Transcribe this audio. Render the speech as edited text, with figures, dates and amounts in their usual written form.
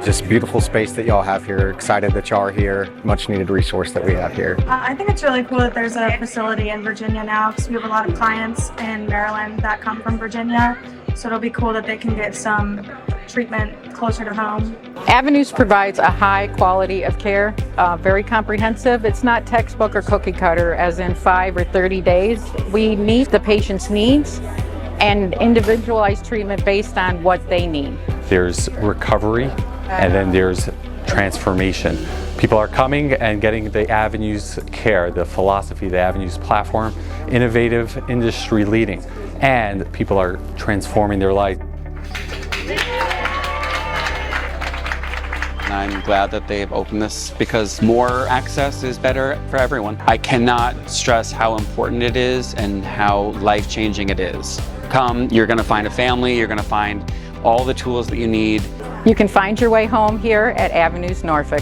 Just beautiful space that y'all have here. Excited that y'all are here. Much needed resource that we have here. I think it's really cool that there's a facility in Virginia now, because we have a lot of clients in Maryland that come from Virginia. So it'll be cool that they can get some treatment closer to home. Avenues provides a high quality of care, very comprehensive. It's not textbook or cookie cutter as in 5 or 30 days. We meet the patient's needs and individualized treatment based on what they need. There's recovery and then there's transformation. People are coming and getting the Avenues care, the philosophy, the Avenues platform, innovative, industry leading, and people are transforming their life. I'm glad that they've opened this because more access is better for everyone. I cannot stress how important it is and how life-changing it is. Come, you're going to find a family, you're going to find all the tools that you need. You can find your way home here at Avenues Norfolk.